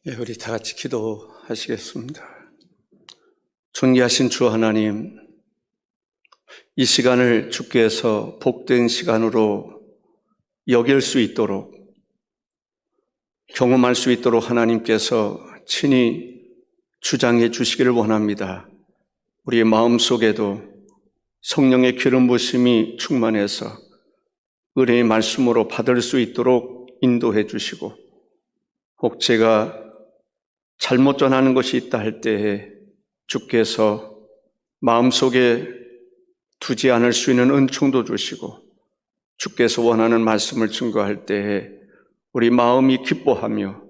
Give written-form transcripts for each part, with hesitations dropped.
우리 다 같이 기도하시겠습니다. 존귀하신 주 하나님, 이 시간을 주께서 복된 시간으로 여길 수 있도록, 경험할 수 있도록 하나님께서 친히 주장해 주시기를 원합니다. 우리의 마음속에도 성령의 기름 부으심이 충만해서 은혜의 말씀으로 받을 수 있도록 인도해 주시고, 혹 제가 잘못 전하는 것이 있다 할 때에 주께서 마음속에 두지 않을 수 있는 은총도 주시고, 주께서 원하는 말씀을 증거할 때에 우리 마음이 기뻐하며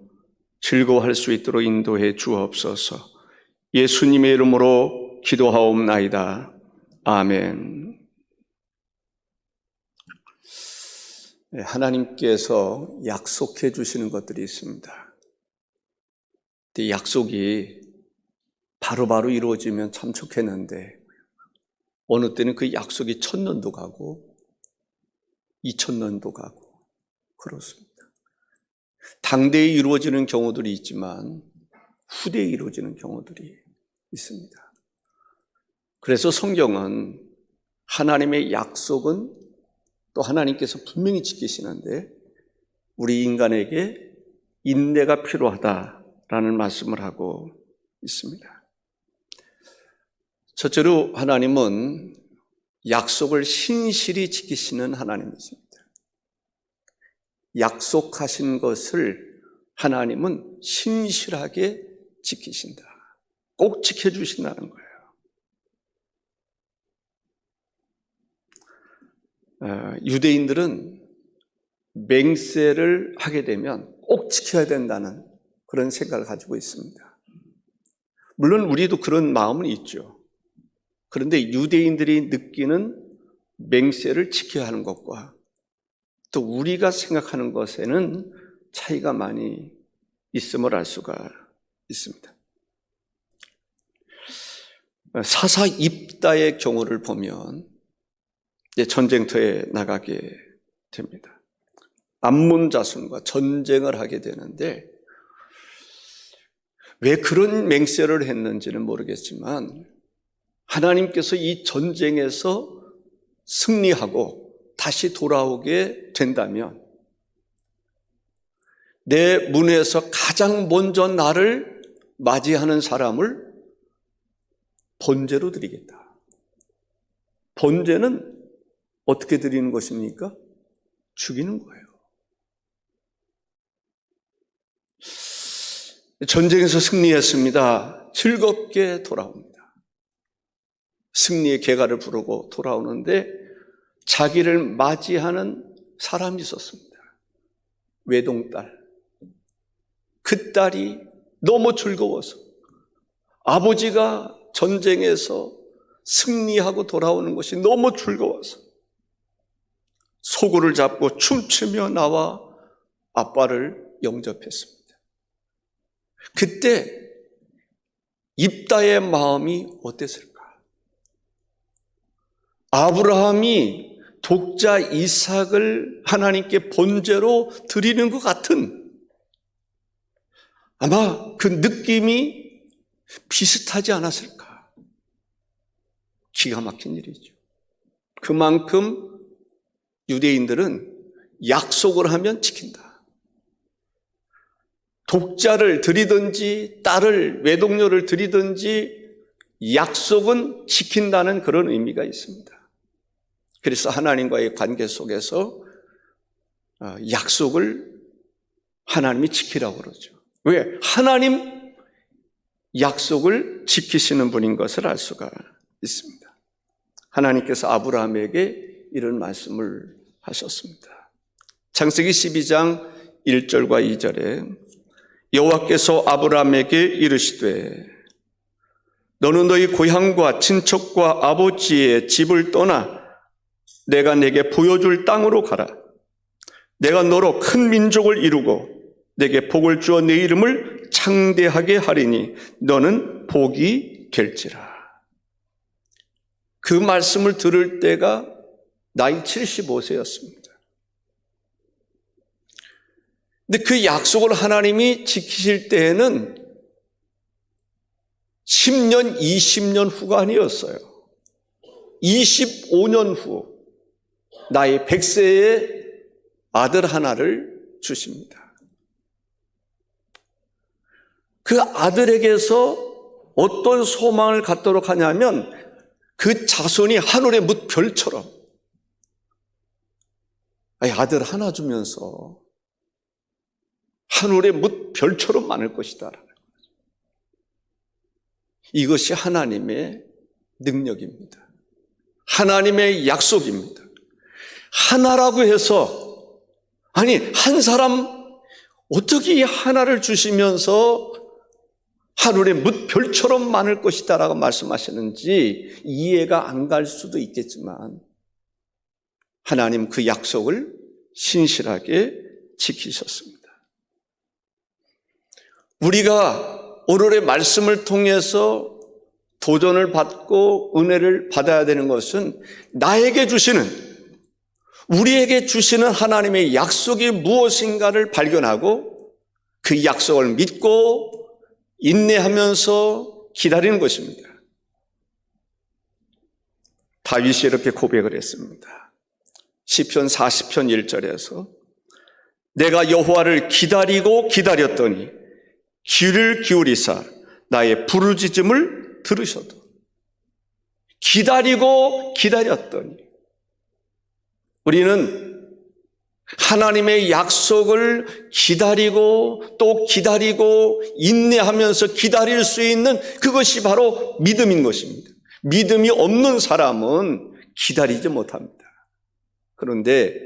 즐거워할 수 있도록 인도해 주옵소서. 예수님의 이름으로 기도하옵나이다. 아멘. 하나님께서 약속해 주시는 것들이 있습니다. 이 약속이 바로바로 이루어지면 참 좋겠는데, 어느 때는 그 약속이 1000년도 가고 2000년도 가고 그렇습니다. 당대에 이루어지는 경우들이 있지만 후대에 이루어지는 경우들이 있습니다. 그래서 성경은 하나님의 약속은 또 하나님께서 분명히 지키시는데, 우리 인간에게 인내가 필요하다라는 말씀을 하고 있습니다. 첫째로 하나님은 약속을 신실히 지키시는 하나님이십니다. 약속하신 것을 하나님은 신실하게 지키신다. 꼭 지켜주신다는 거예요. 유대인들은 맹세를 하게 되면 꼭 지켜야 된다는 그런 생각을 가지고 있습니다. 물론 우리도 그런 마음은 있죠. 그런데 유대인들이 느끼는 맹세를 지켜야 하는 것과 또 우리가 생각하는 것에는 차이가 많이 있음을 알 수가 있습니다. 사사 입다의 경우를 보면 전쟁터에 나가게 됩니다. 암몬 자손과 전쟁을 하게 되는데, 왜 그런 맹세를 했는지는 모르겠지만 하나님께서 이 전쟁에서 승리하고 다시 돌아오게 된다면 내 문에서 가장 먼저 나를 맞이하는 사람을 번제로 드리겠다. 번제는 어떻게 드리는 것입니까? 죽이는 거예요. 전쟁에서 승리했습니다. 즐겁게 돌아옵니다. 승리의 개가를 부르고 돌아오는데 자기를 맞이하는 사람이 있었습니다. 외동딸. 그 딸이 너무 즐거워서, 아버지가 전쟁에서 승리하고 돌아오는 것이 너무 즐거워서 소굴을 잡고 춤추며 나와 아빠를 영접했습니다. 그때 입다의 마음이 어땠을까? 아브라함이 독자 이삭을 하나님께 번제로 드리는 것 같은, 아마 그 느낌이 비슷하지 않았을까? 기가 막힌 일이죠. 그만큼 유대인들은 약속을 하면 지킨다. 독자를 드리든지 딸을, 외동녀를 드리든지 약속은 지킨다는 그런 의미가 있습니다. 그래서 하나님과의 관계 속에서 약속을 하나님이 지키라고 그러죠. 왜? 하나님 약속을 지키시는 분인 것을 알 수가 있습니다. 하나님께서 아브라함에게 이런 말씀을 하셨습니다. 창세기 12장 1절과 2절에 여호와께서 아브라함에게 이르시되 너는 너희 고향과 친척과 아버지의 집을 떠나 내가 내게 보여줄 땅으로 가라. 내가 너로 큰 민족을 이루고 내게 복을 주어 내 이름을 창대하게 하리니 너는 복이 될지라. 그 말씀을 들을 때가 나이 75세였습니다. 근데 그 약속을 하나님이 지키실 때에는 10년, 20년 후가 아니었어요. 25년 후 나의 100세의 아들 하나를 주십니다. 그 아들에게서 어떤 소망을 갖도록 하냐면 그 자손이 하늘의 뭇별처럼, 아들 하나 주면서 하늘의 뭇별처럼 많을 것이다. 이것이 하나님의 능력입니다. 하나님의 약속입니다. 하나라고 해서, 아니 한 사람 어떻게 이 하나를 주시면서 하늘의 뭇별처럼 많을 것이다 라고 말씀하시는지 이해가 안 갈 수도 있겠지만 하나님 그 약속을 신실하게 지키셨습니다. 우리가 오늘의 말씀을 통해서 도전을 받고 은혜를 받아야 되는 것은 나에게 주시는, 우리에게 주시는 하나님의 약속이 무엇인가를 발견하고 그 약속을 믿고 인내하면서 기다리는 것입니다. 다윗이 이렇게 고백을 했습니다. 시편 40편 1절에서 내가 여호와를 기다리고 기다렸더니 귀를 기울이사 나의 부르짖음을 들으셔도. 기다리고 기다렸더니, 우리는 하나님의 약속을 기다리고 또 기다리고 인내하면서 기다릴 수 있는 그것이 바로 믿음인 것입니다. 믿음이 없는 사람은 기다리지 못합니다. 그런데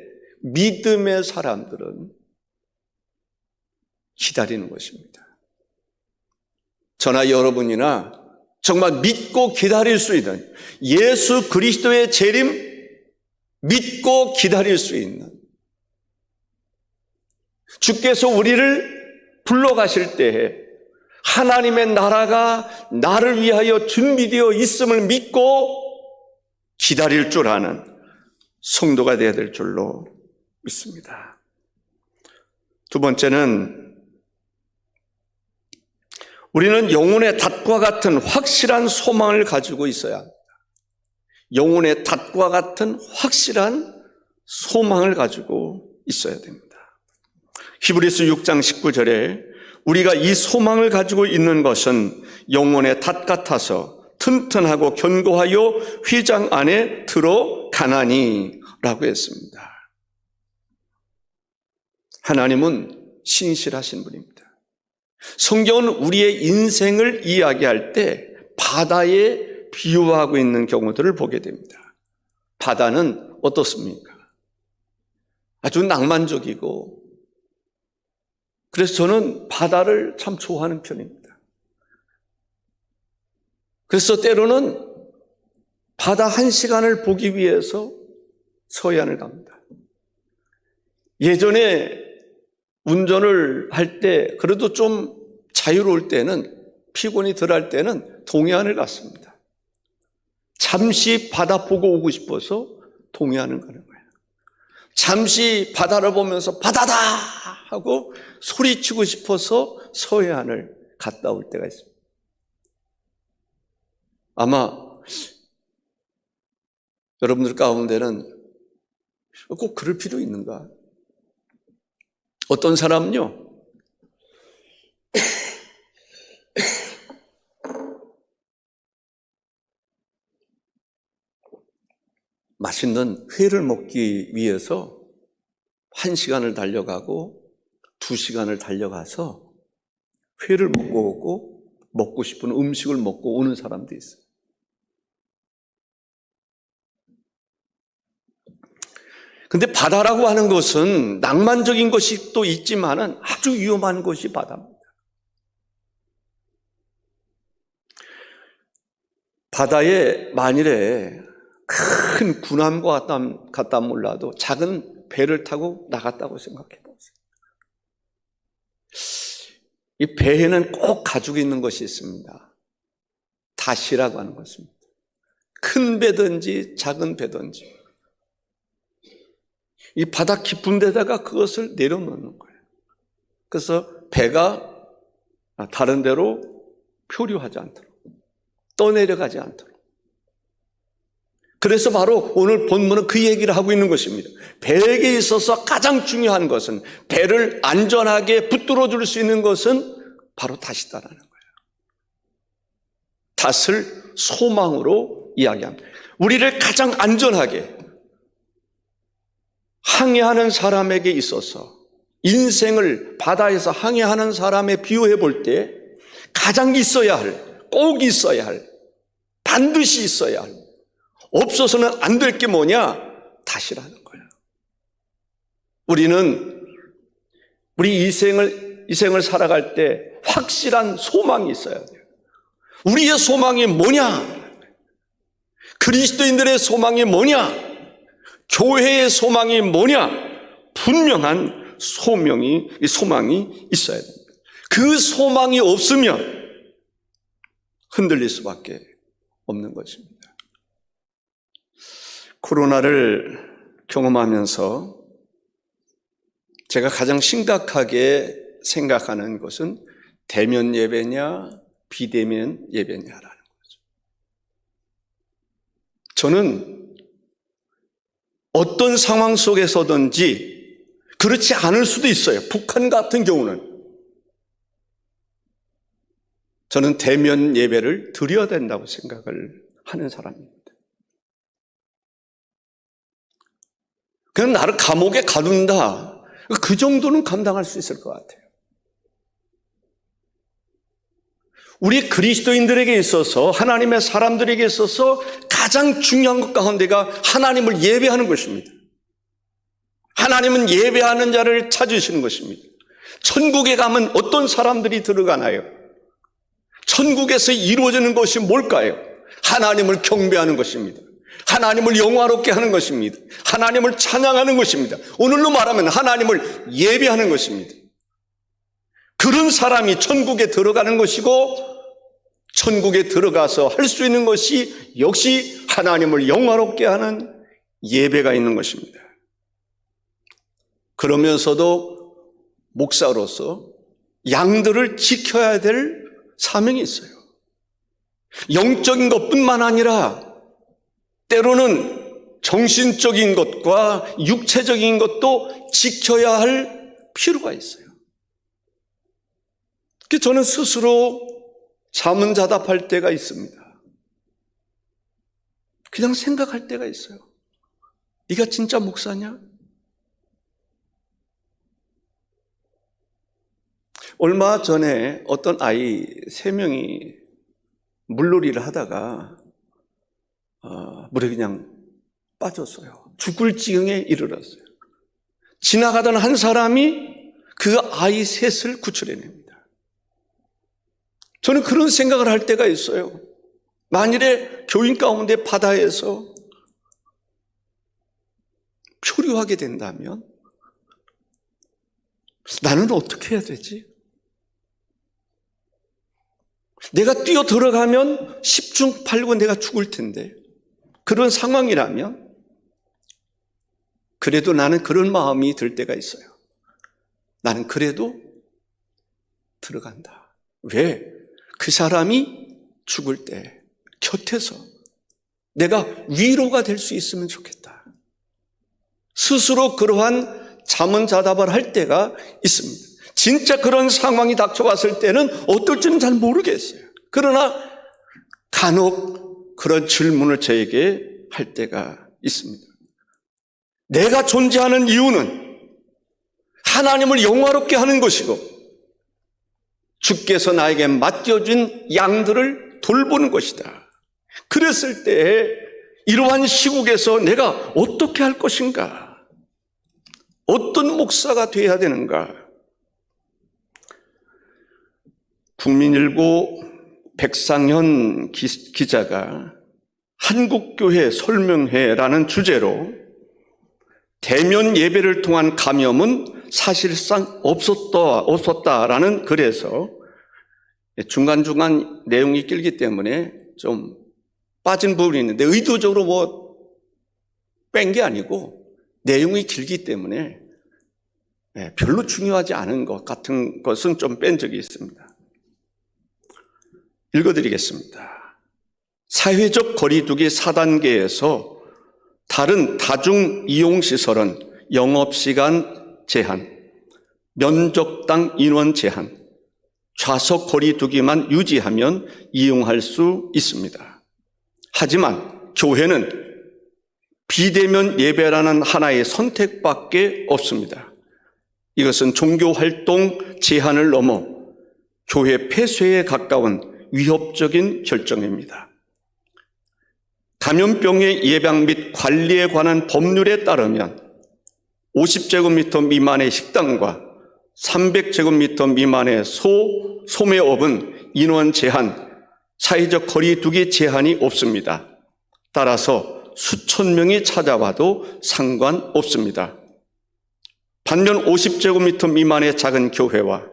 믿음의 사람들은 기다리는 것입니다. 저나 여러분이나 정말 믿고 기다릴 수 있는, 예수 그리스도의 재림 믿고 기다릴 수 있는, 주께서 우리를 불러가실 때에 하나님의 나라가 나를 위하여 준비되어 있음을 믿고 기다릴 줄 아는 성도가 되어야 될 줄로 믿습니다. 두 번째는 우리는 영혼의 닷과 같은 확실한 소망을 가지고 있어야 합니다. 영혼의 닷과 같은 확실한 소망을 가지고 있어야 됩니다. 히브리서 6장 19절에 우리가 이 소망을 가지고 있는 것은 영혼의 닷 같아서 튼튼하고 견고하여 휘장 안에 들어가나니 라고 했습니다. 하나님은 신실하신 분입니다. 성경은 우리의 인생을 이야기할 때 바다에 비유하고 있는 경우들을 보게 됩니다. 바다는 어떻습니까? 아주 낭만적이고, 그래서 저는 바다를 참 좋아하는 편입니다. 그래서 때로는 바다 한 시간을 보기 위해서 서해안을 갑니다. 예전에 운전을 할 때 그래도 좀 자유로울 때는, 피곤이 덜할 때는 동해안을 갔습니다. 잠시 바다 보고 오고 싶어서 동해안을 가는 거예요. 잠시 바다를 보면서 바다다 하고 소리치고 싶어서 서해안을 갔다 올 때가 있습니다. 아마 여러분들 가운데는 꼭 그럴 필요 있는가? 어떤 사람은요, 맛있는 회를 먹기 위해서 1시간을 달려가고 2시간을 달려가서 회를 먹고 오고 먹고 싶은 음식을 먹고 오는 사람도 있어요. 근데 바다라고 하는 것은 낭만적인 것이 또 있지만은 아주 위험한 것이 바다입니다. 바다에 만일에 큰 군함과 같다 몰라도 작은 배를 타고 나갔다고 생각해 보세요. 이 배에는 꼭 가지고 있는 것이 있습니다. 닷이라고 하는 것입니다. 큰 배든지 작은 배든지 이 바다 깊은 데다가 그것을 내려놓는 거예요. 그래서 배가 다른 데로 표류하지 않도록, 떠내려가지 않도록. 그래서 바로 오늘 본문은 그 얘기를 하고 있는 것입니다. 배에게 있어서 가장 중요한 것은, 배를 안전하게 붙들어 줄 수 있는 것은 바로 닷이다라는 거예요. 닷을 소망으로 이야기합니다. 우리를 가장 안전하게 항해하는 사람에게 있어서, 인생을 바다에서 항해하는 사람에 비유해 볼 때 가장 있어야 할, 꼭 있어야 할, 반드시 있어야 할, 없어서는 안 될 게 뭐냐? 닷이라는 거예요. 우리는 우리 이생을 살아갈 때 확실한 소망이 있어야 돼요. 우리의 소망이 뭐냐? 그리스도인들의 소망이 뭐냐? 교회의 소망이 뭐냐? 분명한 소망이 있어야 됩니다. 그 소망이 없으면 흔들릴 수밖에 없는 것입니다. 코로나를 경험하면서 제가 가장 심각하게 생각하는 것은 대면 예배냐 비대면 예배냐라는 거죠. 저는 어떤 상황 속에서든지 그렇지 않을 수도 있어요. 북한 같은 경우는 저는 대면 예배를 드려야 된다고 생각을 하는 사람입니다. 그냥 나를 감옥에 가둔다, 그 정도는 감당할 수 있을 것 같아요. 우리 그리스도인들에게 있어서, 하나님의 사람들에게 있어서 가장 중요한 것 가운데가 하나님을 예배하는 것입니다. 하나님은 예배하는 자를 찾으시는 것입니다. 천국에 가면 어떤 사람들이 들어가나요? 천국에서 이루어지는 것이 뭘까요? 하나님을 경배하는 것입니다. 하나님을 영화롭게 하는 것입니다. 하나님을 찬양하는 것입니다. 오늘로 말하면 하나님을 예배하는 것입니다. 그런 사람이 천국에 들어가는 것이고, 천국에 들어가서 할 수 있는 것이 역시 하나님을 영화롭게 하는 예배가 있는 것입니다. 그러면서도 목사로서 양들을 지켜야 될 사명이 있어요. 영적인 것뿐만 아니라 때로는 정신적인 것과 육체적인 것도 지켜야 할 필요가 있어요. 그래서 저는 스스로 자문자답할 때가 있습니다. 그냥 생각할 때가 있어요. 네가 진짜 목사냐? 얼마 전에 어떤 아이 3명이 물놀이를 하다가 물에 그냥 빠졌어요. 죽을 지경에 이르렀어요. 지나가던 한 사람이 그 아이 셋을 구출해냅니다. 저는 그런 생각을 할 때가 있어요. 만일에 교인 가운데 바다에서 표류하게 된다면 나는 어떻게 해야 되지? 내가 뛰어 들어가면 10중 8구 내가 죽을 텐데, 그런 상황이라면 그래도 나는 그런 마음이 들 때가 있어요. 나는 그래도 들어간다. 왜? 그 사람이 죽을 때 곁에서 내가 위로가 될 수 있으면 좋겠다. 스스로 그러한 자문자답을 할 때가 있습니다. 진짜 그런 상황이 닥쳐왔을 때는 어떨지는 잘 모르겠어요. 그러나 간혹 그런 질문을 저에게 할 때가 있습니다. 내가 존재하는 이유는 하나님을 영화롭게 하는 것이고, 주께서 나에게 맡겨준 양들을 돌보는 것이다. 그랬을 때 이러한 시국에서 내가 어떻게 할 것인가? 어떤 목사가 되어야 되는가? 국민일보 백상현 기자가 한국교회 설명회라는 주제로 대면 예배를 통한 감염은 사실상 없었다라는 글에서, 중간중간 내용이 길기 때문에 좀 빠진 부분이 있는데, 의도적으로 뺀 게 아니고 내용이 길기 때문에 별로 중요하지 않은 것 같은 것은 좀 뺀 적이 있습니다. 읽어드리겠습니다. 사회적 거리두기 4단계에서 다른 다중 이용시설은 영업시간 제한, 면적당 인원 제한, 좌석 거리두기만 유지하면 이용할 수 있습니다. 하지만 교회는 비대면 예배라는 하나의 선택밖에 없습니다. 이것은 종교활동 제한을 넘어 교회 폐쇄에 가까운 위협적인 결정입니다. 감염병의 예방 및 관리에 관한 법률에 따르면 50제곱미터 미만의 식당과 300제곱미터 미만의 소매업은 인원 제한, 사회적 거리두기 제한이 없습니다. 따라서 수천 명이 찾아와도 상관없습니다. 반면 50제곱미터 미만의 작은 교회와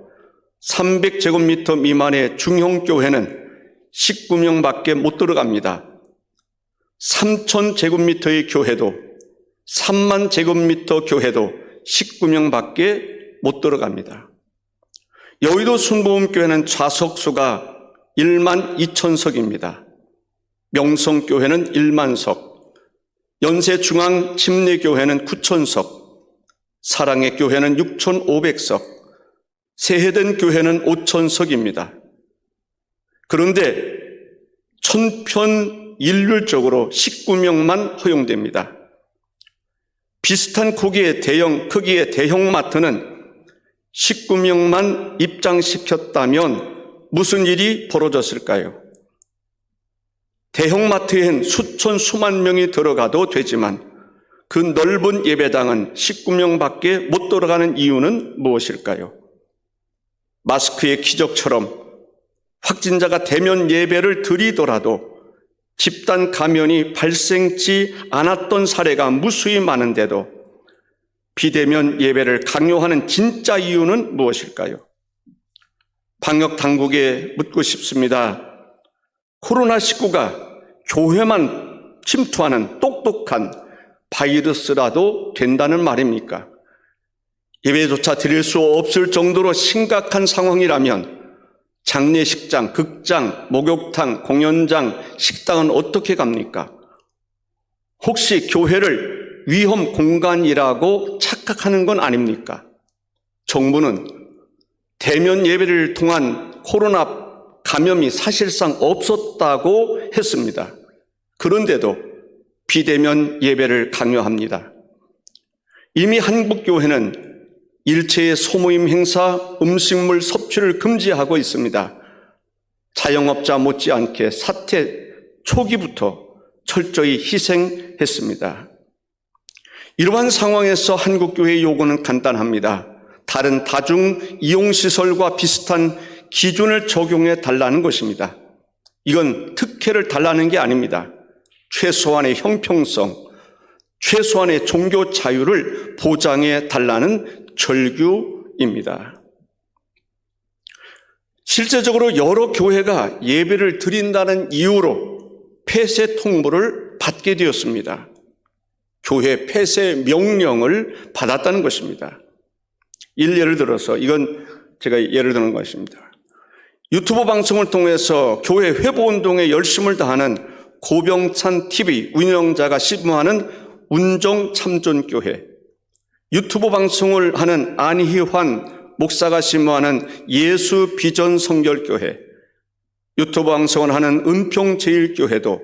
300제곱미터 미만의 중형 교회는 19명밖에 못 들어갑니다. 3,000제곱미터의 교회도 3만 제곱미터 교회도 19명밖에 못 들어갑니다. 여의도 순복음교회는 좌석수가 1만 2천석입니다. 명성교회는 1만 석, 연세중앙침례교회는 9천석, 사랑의 교회는 6,500석, 새해된 교회는 5,000석입니다. 그런데 천편일률적으로 19명만 허용됩니다. 비슷한 크기의 대형마트는 19명만 입장시켰다면 무슨 일이 벌어졌을까요? 대형마트엔 수만 명이 들어가도 되지만 그 넓은 예배당은 19명밖에 못 들어가는 이유는 무엇일까요? 마스크의 기적처럼 확진자가 대면 예배를 드리더라도 집단 감염이 발생치 않았던 사례가 무수히 많은데도 비대면 예배를 강요하는 진짜 이유는 무엇일까요? 방역 당국에 묻고 싶습니다. 코로나19가 교회만 침투하는 똑똑한 바이러스라도 된다는 말입니까? 예배조차 드릴 수 없을 정도로 심각한 상황이라면 장례식장, 극장, 목욕탕, 공연장, 식당은 어떻게 갑니까? 혹시 교회를 위험 공간이라고 착각하는 건 아닙니까? 정부는 대면 예배를 통한 코로나 감염이 사실상 없었다고 했습니다. 그런데도 비대면 예배를 강요합니다. 이미 한국교회는 일체의 소모임 행사, 음식물 섭취를 금지하고 있습니다. 자영업자 못지않게 사태 초기부터 철저히 희생했습니다. 이러한 상황에서 한국교회의 요구는 간단합니다. 다른 다중 이용시설과 비슷한 기준을 적용해 달라는 것입니다. 이건 특혜를 달라는 게 아닙니다. 최소한의 형평성, 최소한의 종교 자유를 보장해 달라는 절규입니다. 실제적으로 여러 교회가 예배를 드린다는 이유로 폐쇄 통보를 받게 되었습니다. 교회 폐쇄 명령을 받았다는 것입니다. 예를 들어서 이건 제가 예를 드는 것입니다. 유튜브 방송을 통해서 교회 회복운동에 열심을 다하는 고병찬 TV 운영자가 심무하는 운정참존교회, 유튜브 방송을 하는 안희환 목사가 심무하는 예수비전성결교회, 유튜브 방송을 하는 은평제일교회도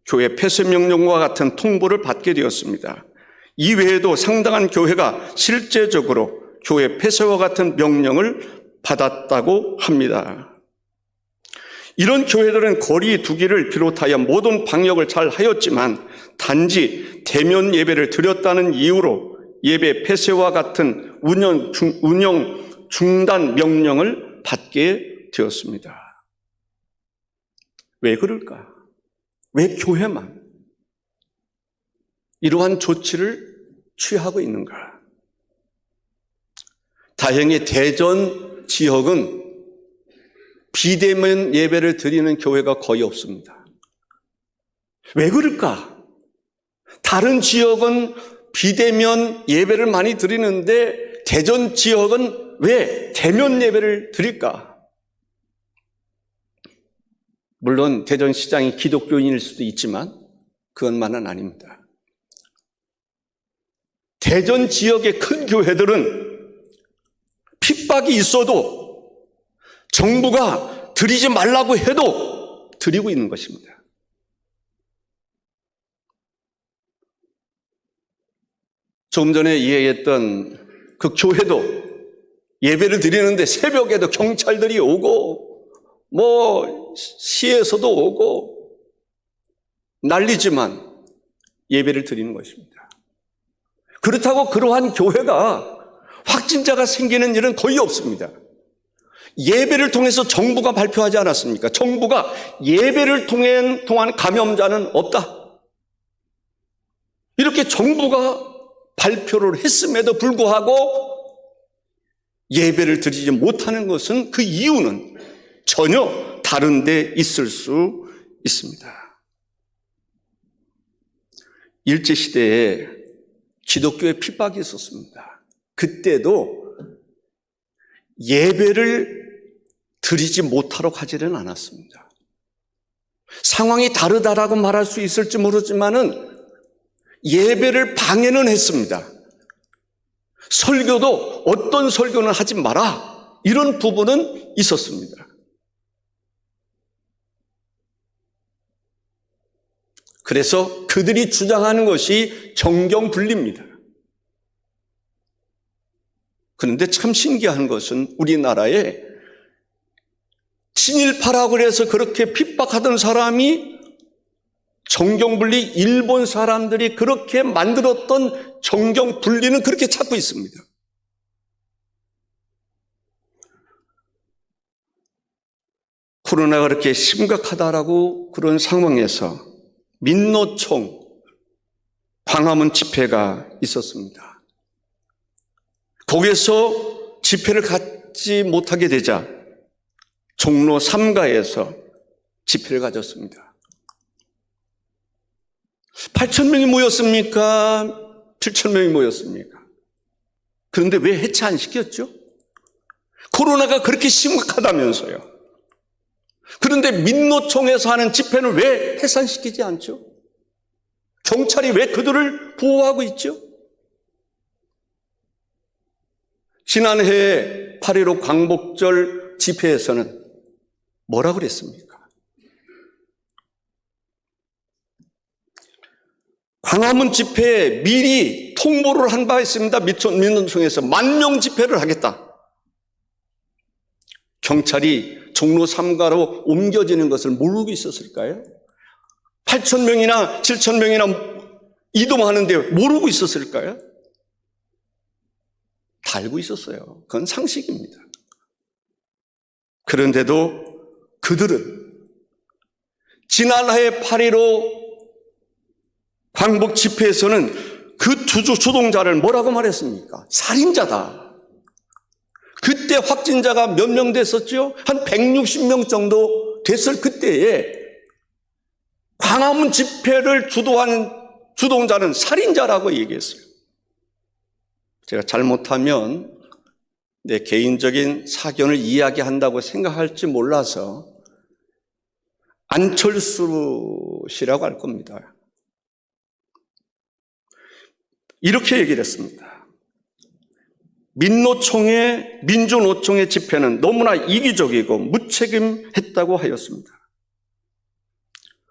교회 폐쇄 명령과 같은 통보를 받게 되었습니다. 이 외에도 상당한 교회가 실제적으로 교회 폐쇄와 같은 명령을 받았다고 합니다. 이런 교회들은 거리 두기를 비롯하여 모든 방역을 잘 하였지만 단지 대면 예배를 드렸다는 이유로 예배 폐쇄와 같은 운영 중단 명령을 받게 되었습니다. 왜 그럴까? 왜 교회만 이러한 조치를 취하고 있는가? 다행히 대전 지역은 비대면 예배를 드리는 교회가 거의 없습니다. 왜 그럴까? 다른 지역은 비대면 예배를 많이 드리는데 대전 지역은 왜 대면 예배를 드릴까? 물론 대전시장이 기독교인일 수도 있지만 그것만은 아닙니다. 대전 지역의 큰 교회들은 핍박이 있어도 정부가 드리지 말라고 해도 드리고 있는 것입니다. 조금 전에 이야기했던 그 교회도 예배를 드리는데 새벽에도 경찰들이 오고 시에서도 오고 난리지만 예배를 드리는 것입니다. 그렇다고 그러한 교회가 확진자가 생기는 일은 거의 없습니다. 예배를 통해서 정부가 발표하지 않았습니까? 정부가 예배를 통한 감염자는 없다. 이렇게 정부가 발표를 했음에도 불구하고 예배를 드리지 못하는 것은 그 이유는 전혀 다른 데 있을 수 있습니다. 일제시대에 기독교의 핍박이 있었습니다. 그때도 예배를 드리지 못하러 가지는 않았습니다. 상황이 다르다라고 말할 수 있을지 모르지만은 예배를 방해는 했습니다. 설교도 어떤 설교는 하지 마라, 이런 부분은 있었습니다. 그래서 그들이 주장하는 것이 정경분리입니다. 그런데 참 신기한 것은 우리나라에 친일파라고 해서 그렇게 핍박하던 사람이 정경분리, 일본 사람들이 그렇게 만들었던 정경분리는 그렇게 찾고 있습니다. 코로나가 그렇게 심각하다라고 그런 상황에서 민노총 광화문 집회가 있었습니다. 거기에서 집회를 갖지 못하게 되자 종로 3가에서 집회를 가졌습니다. 8,000명이 모였습니까? 7,000명이 모였습니까? 그런데 왜 해체 안 시켰죠? 코로나가 그렇게 심각하다면서요. 그런데 민노총에서 하는 집회는 왜 해산시키지 않죠? 경찰이 왜 그들을 보호하고 있죠? 지난해 8.15 광복절 집회에서는 뭐라고 그랬습니까? 광화문 집회에 미리 통보를 한 바 있습니다. 민노총에서 10,000명 집회를 하겠다. 경찰이 종로 3가로 옮겨지는 것을 모르고 있었을까요? 8,000명이나 7,000명이나 이동하는데 모르고 있었을까요? 다 알고 있었어요. 그건 상식입니다. 그런데도 그들은 지난해 8.15 광복 집회에서는 그 주동자를 뭐라고 말했습니까? 살인자다. 그때 확진자가 몇 명 됐었죠? 한 160명 정도 됐을 그때에 광화문 집회를 주도한 주동자는 살인자라고 얘기했어요. 제가 잘못하면 내 개인적인 사견을 이야기한다고 생각할지 몰라서 안철수 씨라고 할 겁니다. 이렇게 얘기를 했습니다. 민주노총의 집회는 너무나 이기적이고 무책임했다고 하였습니다.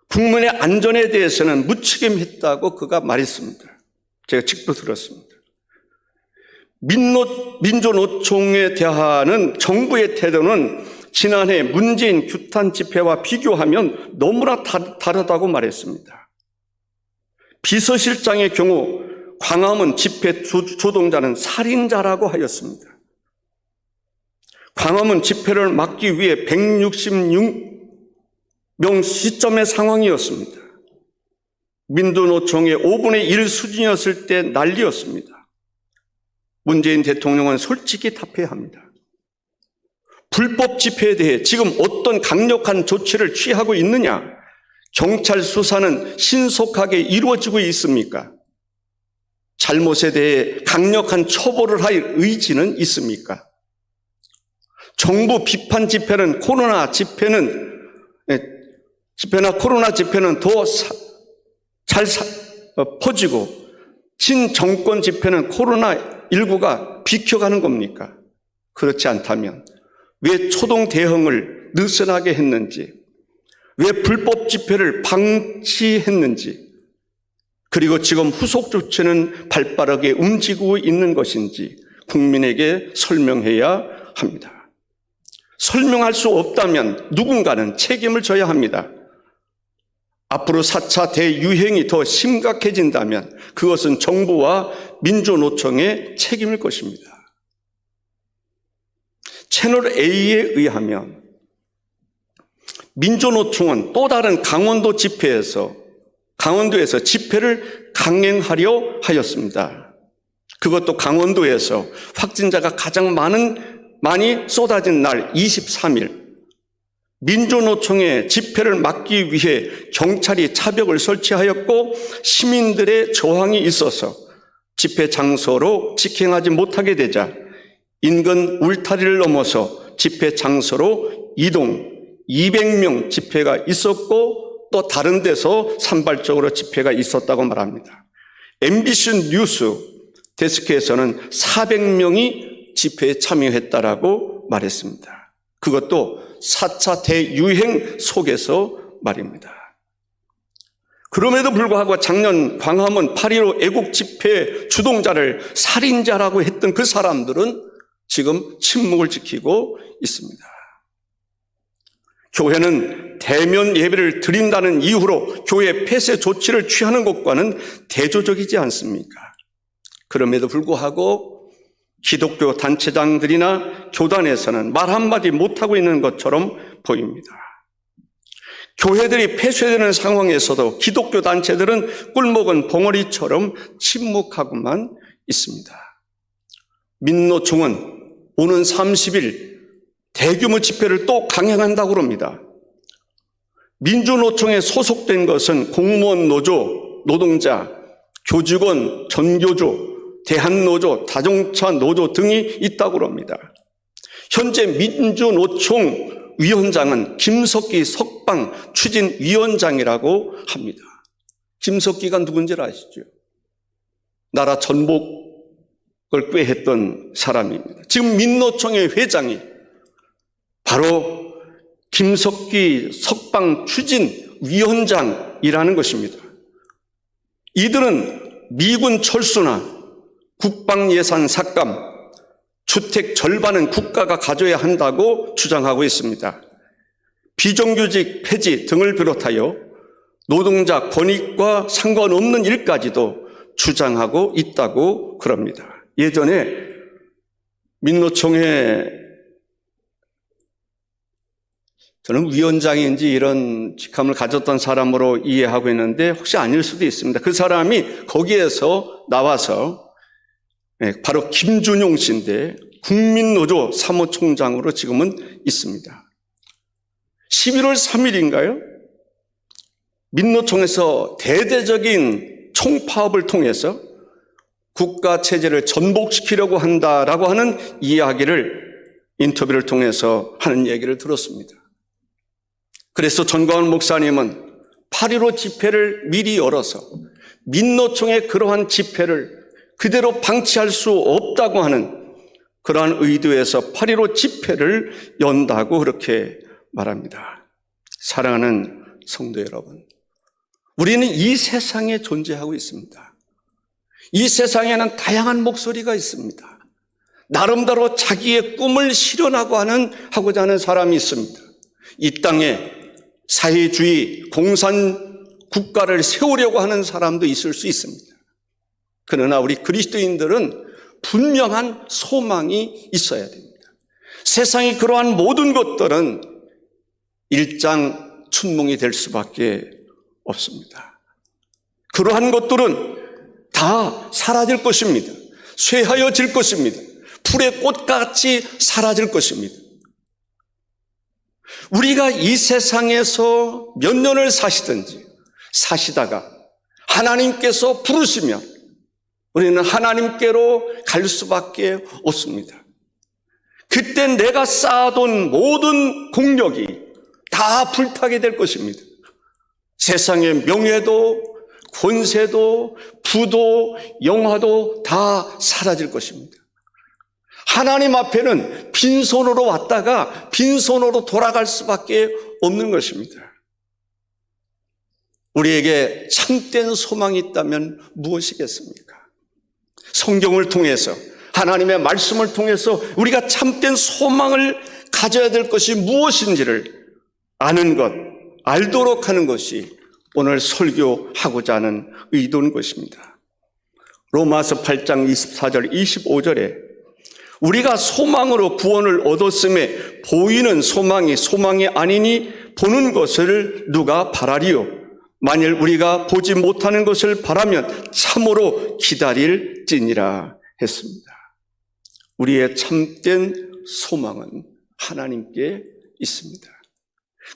국민의 안전에 대해서는 무책임했다고 그가 말했습니다. 제가 직접 들었습니다. 민주노총에 대한 정부의 태도는 지난해 문재인 규탄 집회와 비교하면 너무나 다르다고 말했습니다. 비서실장의 경우 광화문 집회 주동자는 살인자라고 하였습니다. 광화문 집회를 막기 위해 166명 시점의 상황이었습니다. 민주노총의 5분의 1 수준이었을 때 난리였습니다. 문재인 대통령은 솔직히 답해야 합니다. 불법 집회에 대해 지금 어떤 강력한 조치를 취하고 있느냐? 경찰 수사는 신속하게 이루어지고 있습니까? 잘못에 대해 강력한 처벌을 할 의지는 있습니까? 정부 비판 집회는 코로나 집회나 코로나 집회는 더 잘 퍼지고 친정권 집회는 코로나19가 비켜가는 겁니까? 그렇지 않다면 왜 초동 대응을 느슨하게 했는지, 왜 불법 집회를 방치했는지, 그리고 지금 후속 조치는 발빠르게 움직이고 있는 것인지 국민에게 설명해야 합니다. 설명할 수 없다면 누군가는 책임을 져야 합니다. 앞으로 4차 대유행이 더 심각해진다면 그것은 정부와 민주노총의 책임일 것입니다. 채널 A에 의하면 민주노총은 또 다른 강원도에서 집회를 강행하려 하였습니다. 그것도 강원도에서 확진자가 가장 많이 쏟아진 날 23일 민주노총의 집회를 막기 위해 경찰이 차벽을 설치하였고 시민들의 저항이 있어서 집회 장소로 직행하지 못하게 되자 인근 울타리를 넘어서 집회 장소로 이동 200명 집회가 있었고 또 다른 데서 산발적으로 집회가 있었다고 말합니다. MBC 뉴스 데스크에서는 400명이 집회에 참여했다라고 말했습니다. 그것도 4차 대유행 속에서 말입니다. 그럼에도 불구하고 작년 광화문 8.15 애국 집회 주동자를 살인자라고 했던 그 사람들은 지금 침묵을 지키고 있습니다. 교회는 대면 예배를 드린다는 이유로 교회 폐쇄 조치를 취하는 것과는 대조적이지 않습니까? 그럼에도 불구하고 기독교 단체장들이나 교단에서는 말 한마디 못하고 있는 것처럼 보입니다. 교회들이 폐쇄되는 상황에서도 기독교 단체들은 꿀먹은 벙어리처럼 침묵하고만 있습니다. 민노총은 오는 30일 대규모 집회를 또 강행한다고 합니다. 민주노총에 소속된 것은 공무원 노조, 노동자, 교직원, 전교조, 대한노조, 자동차 노조 등이 있다고 합니다. 현재 민주노총 위원장은 김석기 석방 추진위원장이라고 합니다. 김석기가 누군지 아시죠? 나라 전복을 꾀했던 사람입니다. 지금 민노총의 회장이 바로 김석기 석방 추진위원장이라는 것입니다. 이들은 미군 철수나 국방예산 삭감, 주택 절반은 국가가 가져야 한다고 주장하고 있습니다. 비정규직 폐지 등을 비롯하여 노동자 권익과 상관없는 일까지도 주장하고 있다고 그럽니다. 예전에 민노총에 저는 위원장인지 이런 직함을 가졌던 사람으로 이해하고 있는데 혹시 아닐 수도 있습니다. 그 사람이 거기에서 나와서 바로 김준용 씨인데 국민노조 사무총장으로 지금은 있습니다. 11월 3일인가요? 민노총에서 대대적인 총파업을 통해서 국가체제를 전복시키려고 한다라고 하는 이야기를 인터뷰를 통해서 하는 얘기를 들었습니다. 그래서 전광훈 목사님은 8.15 집회를 미리 열어서 민노총의 그러한 집회를 그대로 방치할 수 없다고 하는 그러한 의도에서 8.15 집회를 연다고 그렇게 말합니다. 사랑하는 성도 여러분, 우리는 이 세상에 존재하고 있습니다. 이 세상에는 다양한 목소리가 있습니다. 나름대로 자기의 꿈을 실현하고자 하는 사람이 있습니다. 이 땅에 사회주의, 공산 국가를 세우려고 하는 사람도 있을 수 있습니다. 그러나 우리 그리스도인들은 분명한 소망이 있어야 됩니다. 세상의 그러한 모든 것들은 일장춘몽이 될 수밖에 없습니다. 그러한 것들은 다 사라질 것입니다. 쇠하여질 것입니다. 풀의 꽃같이 사라질 것입니다. 우리가 이 세상에서 몇 년을 사시든지 사시다가 하나님께서 부르시면 우리는 하나님께로 갈 수밖에 없습니다. 그때 내가 쌓아둔 모든 공력이 다 불타게 될 것입니다. 세상의 명예도 권세도 부도 영화도 다 사라질 것입니다. 하나님 앞에는 빈손으로 왔다가 빈손으로 돌아갈 수밖에 없는 것입니다. 우리에게 참된 소망이 있다면 무엇이겠습니까? 성경을 통해서 하나님의 말씀을 통해서 우리가 참된 소망을 가져야 될 것이 무엇인지를 아는 것, 알도록 하는 것이 오늘 설교하고자 하는 의도인 것입니다. 로마서 8장 24절 25절에 우리가 소망으로 구원을 얻었음에 보이는 소망이 아니니 보는 것을 누가 바라리요? 만일 우리가 보지 못하는 것을 바라면 참으로 기다릴지니라 했습니다. 우리의 참된 소망은 하나님께 있습니다.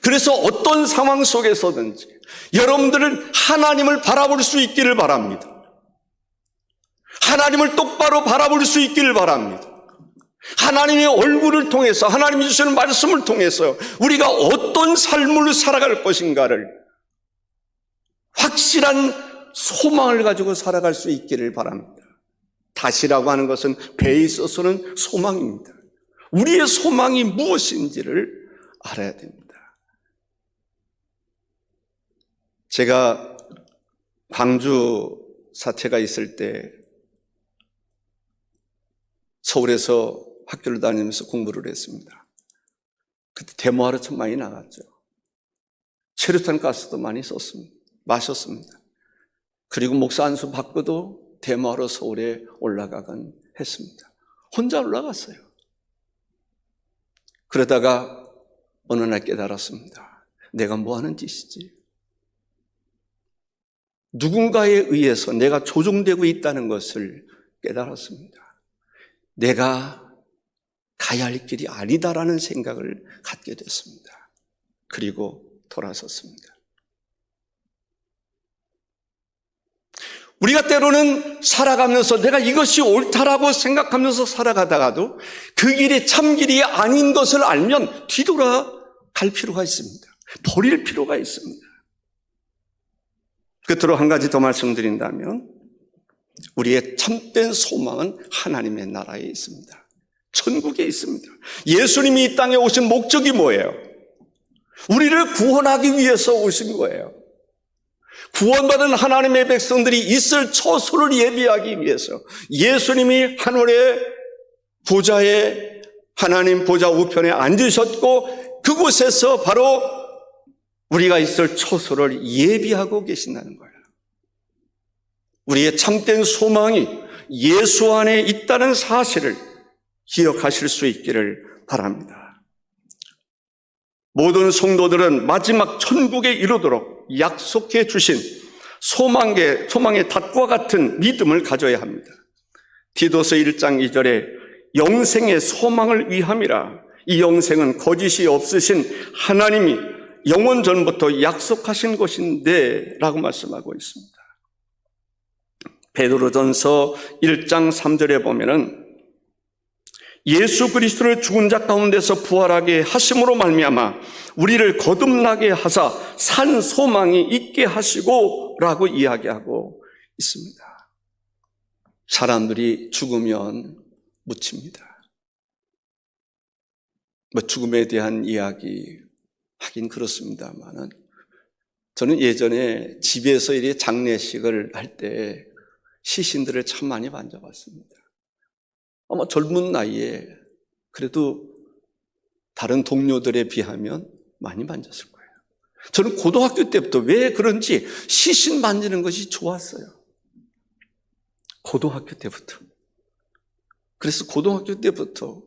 그래서 어떤 상황 속에서든지 여러분들은 하나님을 바라볼 수 있기를 바랍니다. 하나님을 똑바로 바라볼 수 있기를 바랍니다. 하나님의 얼굴을 통해서 하나님이 주시는 말씀을 통해서 우리가 어떤 삶을 살아갈 것인가를 확실한 소망을 가지고 살아갈 수 있기를 바랍니다. 다시라고 하는 것은 배에 있어서는 소망입니다. 우리의 소망이 무엇인지를 알아야 됩니다. 제가 광주 사태가 있을 때 서울에서 학교를 다니면서 공부를 했습니다. 그때 데모하러 참 많이 나갔죠. 체류탄 가스도 많이 마셨습니다. 그리고 목사 안수 받고도 데모하러 서울에 올라가곤 했습니다. 혼자 올라갔어요. 그러다가 어느 날 깨달았습니다. 내가 뭐 하는 짓이지? 누군가에 의해서 내가 조종되고 있다는 것을 깨달았습니다. 내가 가야 할 길이 아니다라는 생각을 갖게 됐습니다. 그리고 돌아섰습니다. 우리가 때로는 살아가면서 내가 이것이 옳다라고 생각하면서 살아가다가도 그 길이 참 길이 아닌 것을 알면 뒤돌아갈 필요가 있습니다. 버릴 필요가 있습니다. 끝으로 한 가지 더 말씀드린다면 우리의 참된 소망은 하나님의 나라에 있습니다. 천국에 있습니다. 예수님이 이 땅에 오신 목적이 뭐예요? 우리를 구원하기 위해서 오신 거예요. 구원받은 하나님의 백성들이 있을 처소를 예비하기 위해서 예수님이 하늘의 보좌에 하나님 보좌 우편에 앉으셨고 그곳에서 바로 우리가 있을 처소를 예비하고 계신다는 거예요. 우리의 참된 소망이 예수 안에 있다는 사실을 기억하실 수 있기를 바랍니다. 모든 성도들은 마지막 천국에 이르도록 약속해 주신 소망의 닷과 같은 믿음을 가져야 합니다. 디도서 1장 2절에 영생의 소망을 위함이라. 이 영생은 거짓이 없으신 하나님이 영원 전부터 약속하신 것인데 라고 말씀하고 있습니다. 베드로전서 1장 3절에 보면은 예수 그리스도를 죽은 자 가운데서 부활하게 하심으로 말미암아 우리를 거듭나게 하사 산 소망이 있게 하시고 라고 이야기하고 있습니다. 사람들이 죽으면 묻힙니다. 죽음에 대한 이야기 하긴 그렇습니다만은 저는 예전에 집에서 이렇게 장례식을 할 때 시신들을 참 많이 만져봤습니다. 아마 젊은 나이에 그래도 다른 동료들에 비하면 많이 만졌을 거예요. 저는 고등학교 때부터 왜 그런지 시신 만지는 것이 좋았어요. 고등학교 때부터. 그래서 고등학교 때부터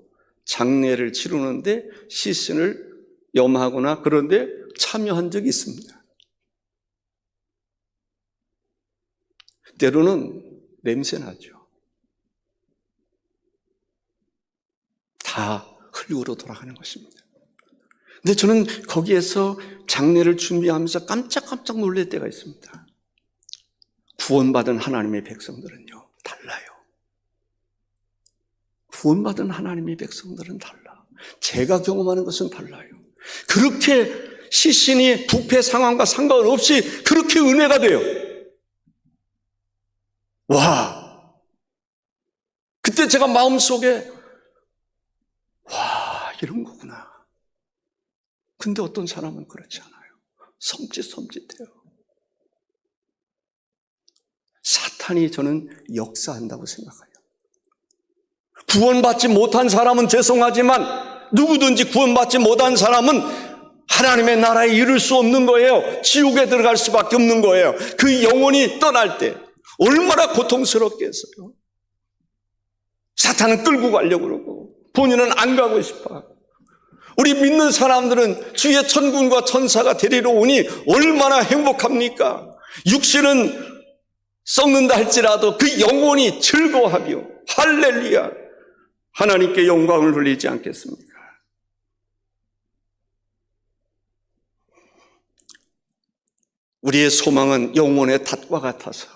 장례를 치르는데 시신을 염하거나 그런데 참여한 적이 있습니다. 때로는 냄새나죠. 다 흙으로 돌아가는 것입니다. 근데 저는 거기에서 장례를 준비하면서 깜짝깜짝 놀랄 때가 있습니다. 구원받은 하나님의 백성들은요, 달라요. 구원받은 하나님의 백성들은 달라. 제가 경험하는 것은 달라요. 그렇게 시신이 부패 상황과 상관없이 그렇게 은혜가 돼요. 와! 그때 제가 마음속에 와, 이런 거구나. 근데 어떤 사람은 그렇지 않아요. 섬찟해요. 사탄이 저는 역사한다고 생각해요. 구원받지 못한 사람은 죄송하지만 누구든지 구원받지 못한 사람은 하나님의 나라에 이룰 수 없는 거예요. 지옥에 들어갈 수밖에 없는 거예요. 그 영혼이 떠날 때 얼마나 고통스럽겠어요. 사탄은 끌고 가려고 그러고 본인은 안 가고 싶어. 우리 믿는 사람들은 주의 천군과 천사가 데리러 오니 얼마나 행복합니까? 육신은 썩는다 할지라도 그 영혼이 즐거워하며 할렐루야, 하나님께 영광을 돌리지 않겠습니까? 우리의 소망은 영혼의 닷과 같아서,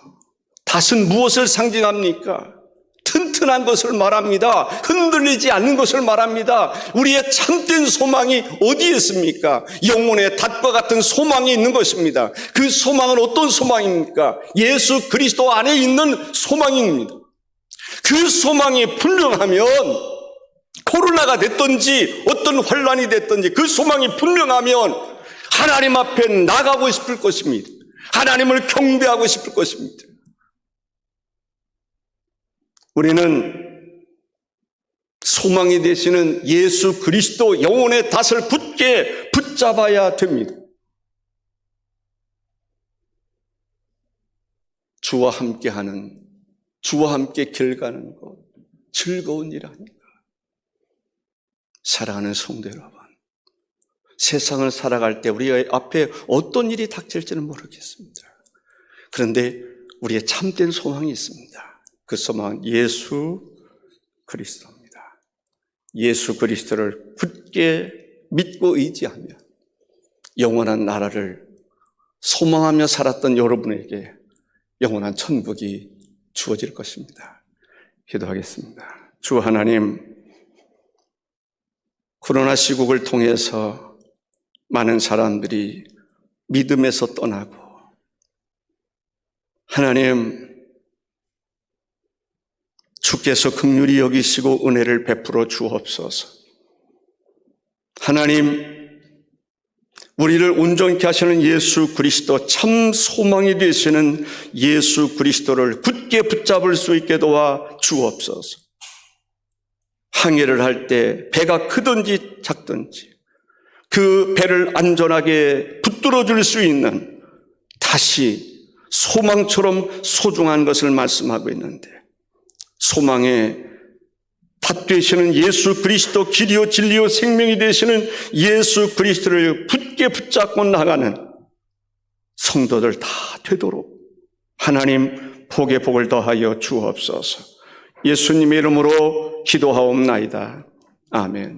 닷은 무엇을 상징합니까? 튼튼한 것을 말합니다. 흔들리지 않는 것을 말합니다. 우리의 참된 소망이 어디에 있습니까? 영혼의 닷과 같은 소망이 있는 것입니다. 그 소망은 어떤 소망입니까? 예수 그리스도 안에 있는 소망입니다. 그 소망이 분명하면 코로나가 됐든지 어떤 환란이 됐든지 그 소망이 분명하면 하나님 앞에 나가고 싶을 것입니다. 하나님을 경배하고 싶을 것입니다. 우리는 소망이 되시는 예수 그리스도 영혼의 닷을 굳게 붙잡아야 됩니다. 주와 함께하는, 주와 함께 길 가는 것, 즐거운 일 아닌가. 사랑하는 성도 여러분, 세상을 살아갈 때 우리 앞에 어떤 일이 닥칠지는 모르겠습니다. 그런데 우리의 참된 소망이 있습니다. 그 소망은 예수 그리스도입니다. 예수 그리스도를 굳게 믿고 의지하며 영원한 나라를 소망하며 살았던 여러분에게 영원한 천국이 주어질 것입니다. 기도하겠습니다. 주 하나님, 코로나 시국을 통해서 많은 사람들이 믿음에서 떠나고, 하나님, 주께서 긍휼히 여기시고 은혜를 베풀어 주옵소서. 하나님, 우리를 온전케 하시는 예수 그리스도, 참 소망이 되시는 예수 그리스도를 굳게 붙잡을 수 있게 도와 주옵소서. 항해를 할 때 배가 크든지 작든지 그 배를 안전하게 붙들어 줄 수 있는, 다시 소망처럼 소중한 것을 말씀하고 있는데, 소망의 닷 되시는 예수 그리스도, 길이요 진리요 생명이 되시는 예수 그리스도를 굳게 붙잡고 나가는 성도들 다 되도록 하나님 복의 복을 더하여 주옵소서. 예수님의 이름으로 기도하옵나이다. 아멘.